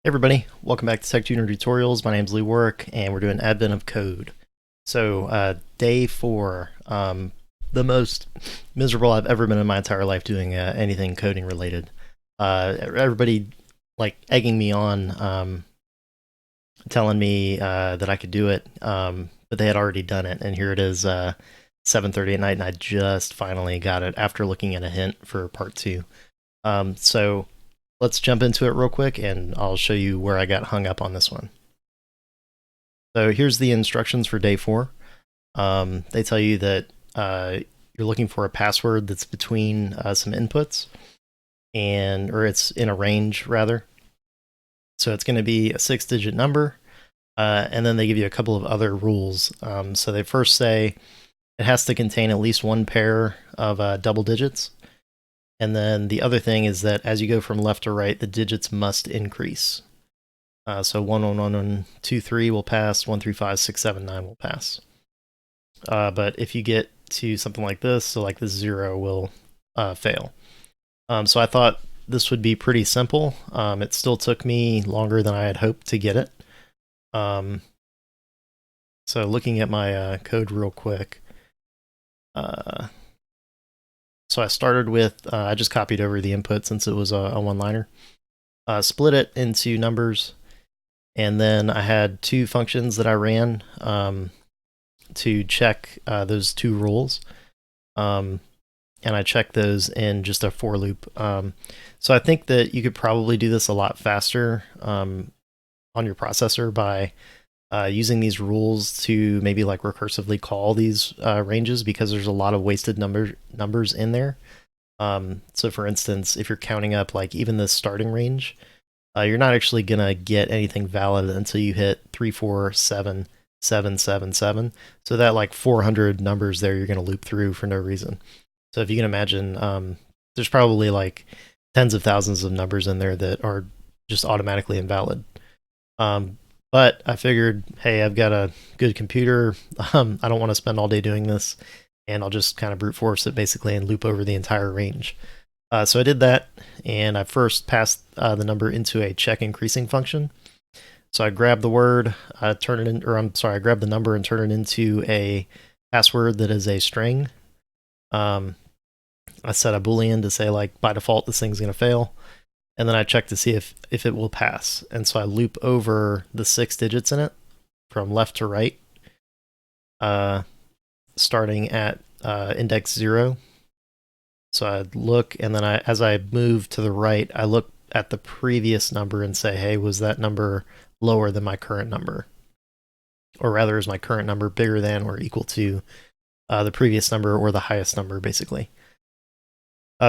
Hey everybody, welcome back to Tech Tutor Tutorials. My name's Lee Warwick, and we're doing Advent of Code. So, day 4, the most miserable I've ever been in my entire life doing anything coding related. Everybody like egging me on, telling me that I could do it, but they had already done it, and here it is, 7:30 at night, and I just finally got it after looking at a hint for part 2. So let's jump into it real quick and I'll show you where I got hung up on this one. So here's the instructions for day 4. They tell you that you're looking for a password that's between some inputs, or it's in a range rather. So it's going to be a 6-digit number, and then they give you a couple of other rules. So they first say it has to contain at least one pair of double digits. And then the other thing is that as you go from left to right, the digits must increase. So 1, 1, 1, 1, 2, 3 will pass, 1, 3, 5, 6, 7, 9 will pass. But if you get to something like this, so like this 0 will fail. So I thought this would be pretty simple. It still took me longer than I had hoped to get it. So looking at my code real quick. So I started with, I just copied over the input since it was a one-liner. Split it into numbers, and then I had 2 functions that I ran to check those 2 rules. And I checked those in just a for loop. So I think that you could probably do this a lot faster on your processor by using these rules to maybe like recursively call these ranges, because there's a lot of wasted numbers in there. So for instance, if you're counting up like even the starting range, you're not actually gonna get anything valid until you hit 3, 4, 7, 7, 7, 7. So that like 400 numbers there, you're gonna loop through for no reason. So if you can imagine, there's probably like tens of thousands of numbers in there that are just automatically invalid. But I figured, hey, I've got a good computer. I don't want to spend all day doing this, and I'll just kind of brute force it basically and loop over the entire range. So I did that, and I first passed the number into a check increasing function. So I grabbed the word, I grabbed the number and turn it into a password that is a string. I set a boolean to say like by default this thing's going to fail, and then I check to see if it will pass. And so I loop over the 6 digits in it from left to right, starting at index 0. So I look, and then as I move to the right, I look at the previous number and say, hey, was that number lower than my current number? Or rather, is my current number bigger than or equal to the previous number or the highest number, basically?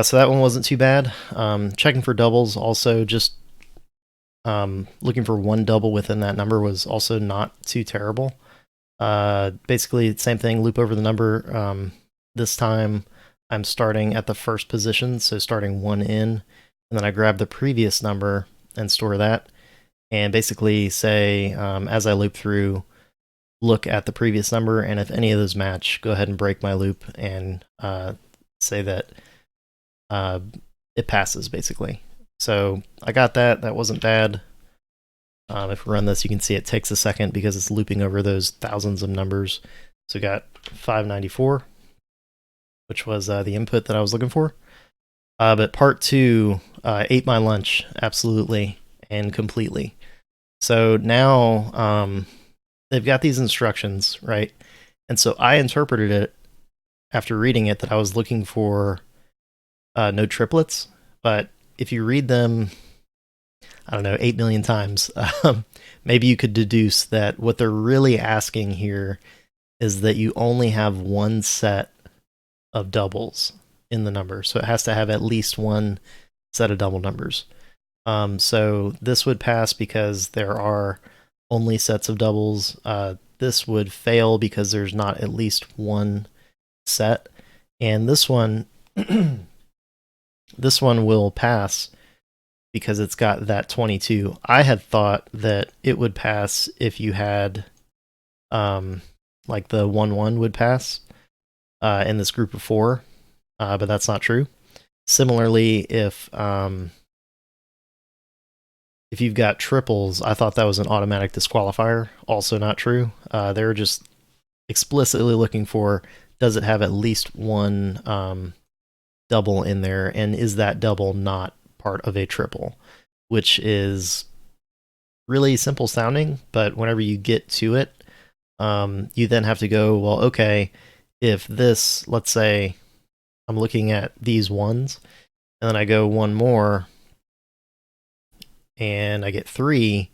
So that one wasn't too bad. Checking for doubles, also just looking for one double within that number was also not too terrible. Basically, same thing, loop over the number. This time, I'm starting at the first position, so starting 1 in, and then I grab the previous number and store that, and basically say, as I loop through, look at the previous number, and if any of those match, go ahead and break my loop and say that it passes, basically. So I got that. That wasn't bad. If we run this, you can see it takes a second because it's looping over those thousands of numbers. So we got 594, which was the input that I was looking for. But part 2 ate my lunch, absolutely and completely. So now they've got these instructions, right? And so I interpreted it after reading it that I was looking for no triplets. But if you read them, I don't know, 8 million times, maybe you could deduce that what they're really asking here is that you only have one set of doubles in the number. So it has to have at least one set of double numbers. So this would pass because there are only sets of doubles. This would fail because there's not at least one set. And this one, this one will pass because it's got that 22. I had thought that it would pass if you had, like the 1, 1 would pass in this group of 4, but that's not true. Similarly, if if you've got triples, I thought that was an automatic disqualifier. Also not true. They were just explicitly looking for, does it have at least one double in there, and is that double not part of a triple? Which is really simple sounding, but whenever you get to it, you then have to go, well, okay, if this, let's say I'm looking at these ones, and then I go one more, and I get 3,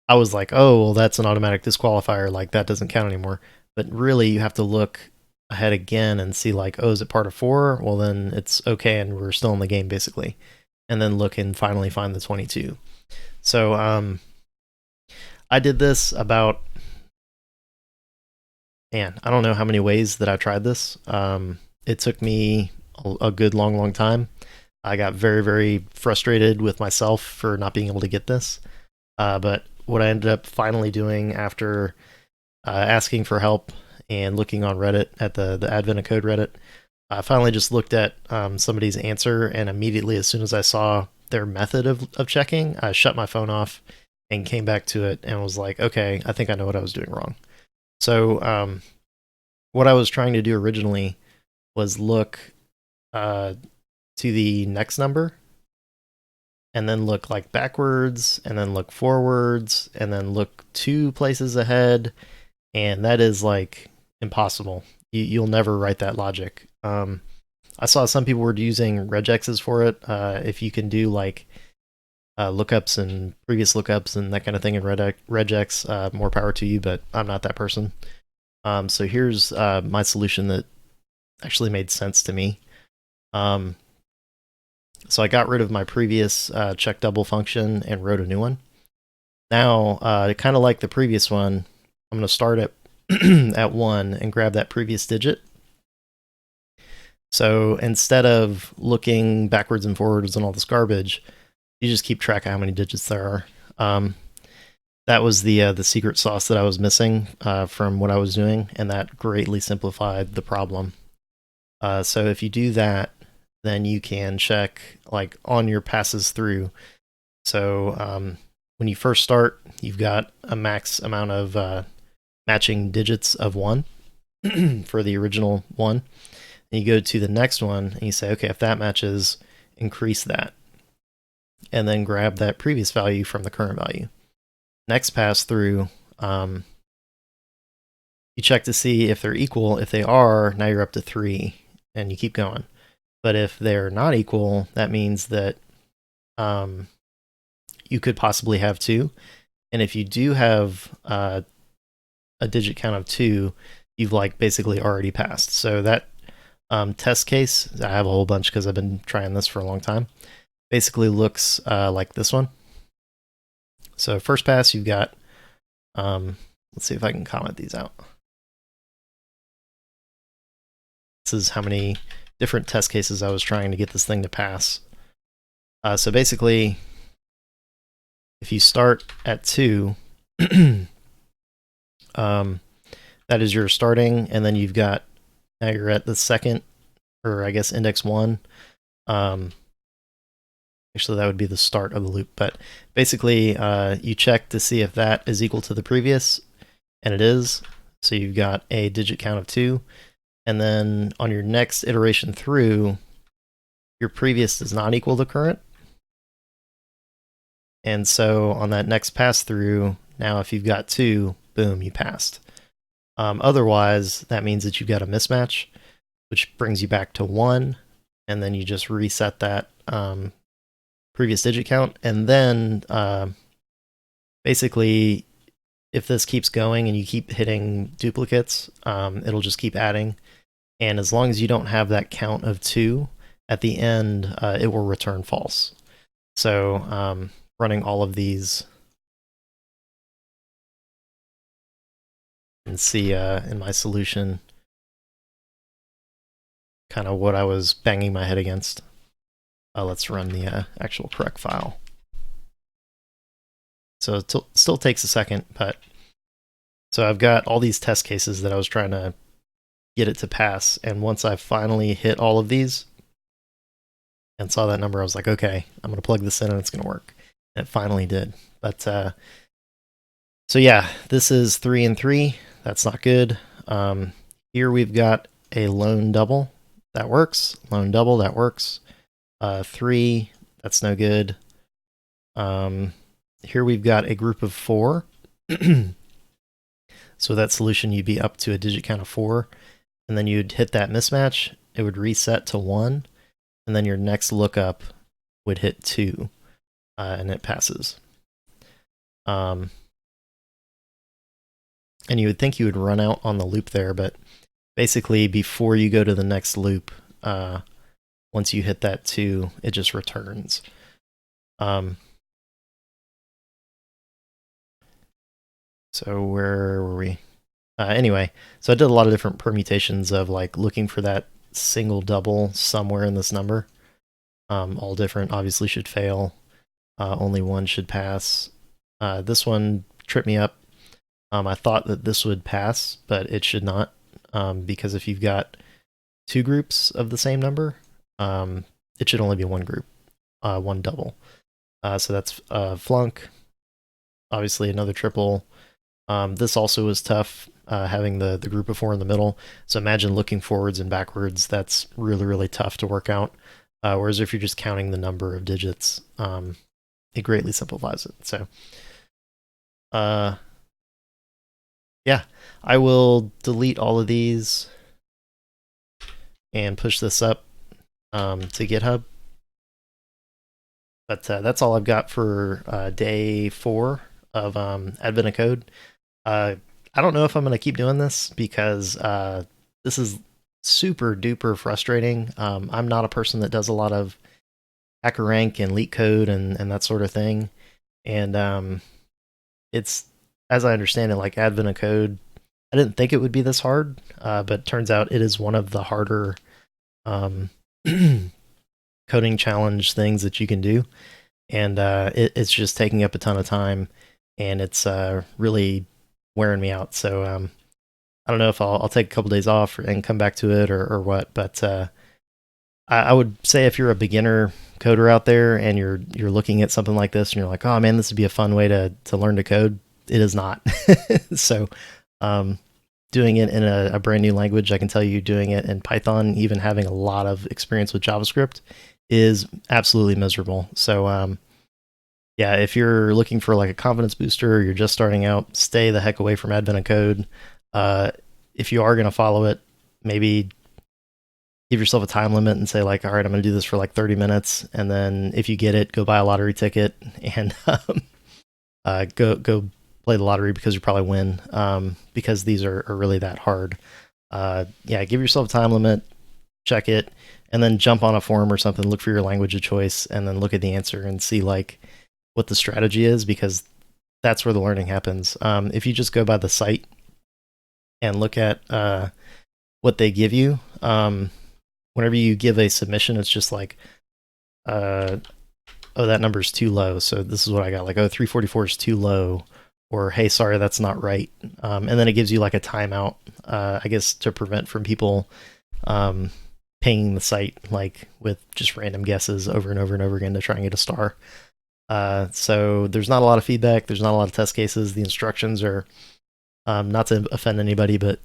I was like, oh, well, that's an automatic disqualifier, like that doesn't count anymore. But really, you have to look ahead again and see, like, oh, is it part of 4? Well, then it's okay, and we're still in the game, basically. And then look and finally find the 22. So I did this about, man, I don't know how many ways that I tried this. It took me a good long time. I got very, very frustrated with myself for not being able to get this. But what I ended up finally doing after asking for help and looking on Reddit at the Advent of Code Reddit, I finally just looked at somebody's answer, and immediately as soon as I saw their method of checking, I shut my phone off and came back to it and was like, okay, I think I know what I was doing wrong. So what I was trying to do originally was look to the next number, and then look like backwards, and then look forwards, and then look 2 places ahead, and that is like impossible. You'll never write that logic. I saw some people were using regexes for it. If you can do like lookups and previous lookups and that kind of thing in regex, more power to you, but I'm not that person. So here's my solution that actually made sense to me. So I got rid of my previous check double function and wrote a new one. Now, kind of like the previous one, I'm going to start at at 1 and grab that previous digit. So instead of looking backwards and forwards and all this garbage, you just keep track of how many digits there are. That was the secret sauce that I was missing from what I was doing, and that greatly simplified the problem. So if you do that, then you can check like on your passes through. So when you first start, you've got a max amount of matching digits of 1 for the original one. And you go to the next one and you say, okay, if that matches, increase that. And then grab that previous value from the current value. Next pass through, you check to see if they're equal. If they are, now you're up to 3, and you keep going. But if they're not equal, that means that you could possibly have 2. And if you do have a digit count of 2, you've like basically already passed. So that test case, I have a whole bunch because I've been trying this for a long time, basically looks like this one. So first pass, you've got, let's see if I can comment these out. This is how many different test cases I was trying to get this thing to pass. So basically, if you start at 2, that is your starting, and then you've got, now you're at the second, or I guess index 1. Actually, that would be the start of the loop, but basically you check to see if that is equal to the previous, and it is. So you've got a digit count of 2, and then on your next iteration through, your previous does not equal the current. And so on that next pass through, now if you've got 2, boom, you passed. Otherwise, that means that you've got a mismatch, which brings you back to 1, and then you just reset that previous digit count. And then basically, if this keeps going and you keep hitting duplicates, it'll just keep adding. And as long as you don't have that count of 2 at the end, it will return false. So running all of these, and see in my solution kind of what I was banging my head against. Let's run the actual correct file. So it still takes a second, but so I've got all these test cases that I was trying to get it to pass, and once I finally hit all of these and saw that number, I was like, okay, I'm going to plug this in and it's going to work. It finally did. But so yeah, this is 3 and 3. That's not good. Here we've got a lone double. That works. Lone double, that works. 3, that's no good. Here we've got a group of 4. So that solution, you'd be up to a digit count of 4, and then you'd hit that mismatch. It would reset to 1, and then your next lookup would hit 2, and it passes. And you would think you would run out on the loop there, but basically before you go to the next loop, once you hit that 2, it just returns. So where were we? Anyway, so I did a lot of different permutations of like looking for that single double somewhere in this number. All different, obviously should fail. Only one should pass. This one tripped me up. I thought that this would pass, but it should not, because if you've got 2 groups of the same number, it should only be one group, one double. So that's flunk. Obviously another triple. This also was tough, having the group of 4 in the middle. So imagine looking forwards and backwards. That's really, really tough to work out. Whereas if you're just counting the number of digits, it greatly simplifies it. So, yeah, I will delete all of these and push this up to GitHub. But that's all I've got for day 4 of Advent of Code. I don't know if I'm going to keep doing this because this is super duper frustrating. I'm not a person that does a lot of HackerRank and LeetCode and that sort of thing. And it's, as I understand it, like Advent of Code, I didn't think it would be this hard, but it turns out it is one of the harder coding challenge things that you can do. And it's just taking up a ton of time, and it's really wearing me out. So I don't know if I'll take a couple days off and come back to it or what, but I would say if you're a beginner coder out there and you're looking at something like this and you're like, oh man, this would be a fun way to learn to code, it is not. So doing it in a brand new language, I can tell you doing it in Python, even having a lot of experience with JavaScript, is absolutely miserable. So yeah, if you're looking for like a confidence booster, or you're just starting out, stay the heck away from Advent of Code. If you are going to follow it, maybe give yourself a time limit and say like, all right, I'm going to do this for like 30 minutes. And then if you get it, go buy a lottery ticket and go play the lottery, because you probably win, because these are really that hard. Yeah, give yourself a time limit, check it, and then jump on a forum or something, look for your language of choice, and then look at the answer and see like what the strategy is, because that's where the learning happens. If you just go by the site and look at what they give you, whenever you give a submission, it's just like, oh, that number's too low. So this is what I got, like, oh, 344 is too low, or hey, sorry, that's not right. And then it gives you like a timeout, I guess, to prevent from people pinging the site like with just random guesses over and over and over again to try and get a star. So there's not a lot of feedback. There's not a lot of test cases. The instructions are, not to offend anybody, but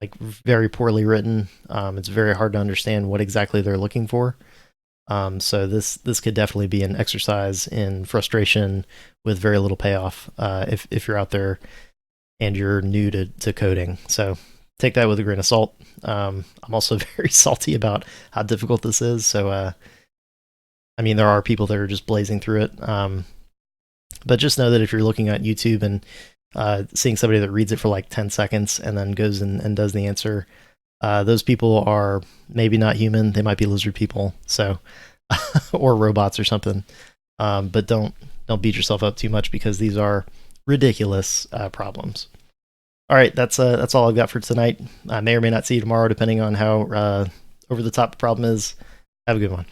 like very poorly written. It's very hard to understand what exactly they're looking for. So this could definitely be an exercise in frustration with very little payoff, if you're out there and you're new to coding. So take that with a grain of salt. I'm also very salty about how difficult this is. So I mean, there are people that are just blazing through it. But just know that if you're looking at YouTube and seeing somebody that reads it for like 10 seconds and then goes and does the answer, those people are maybe not human. They might be lizard people, so or robots or something. But don't beat yourself up too much, because these are ridiculous problems. All right, that's all I've got for tonight. I may or may not see you tomorrow, depending on how over the top the problem is. Have a good one.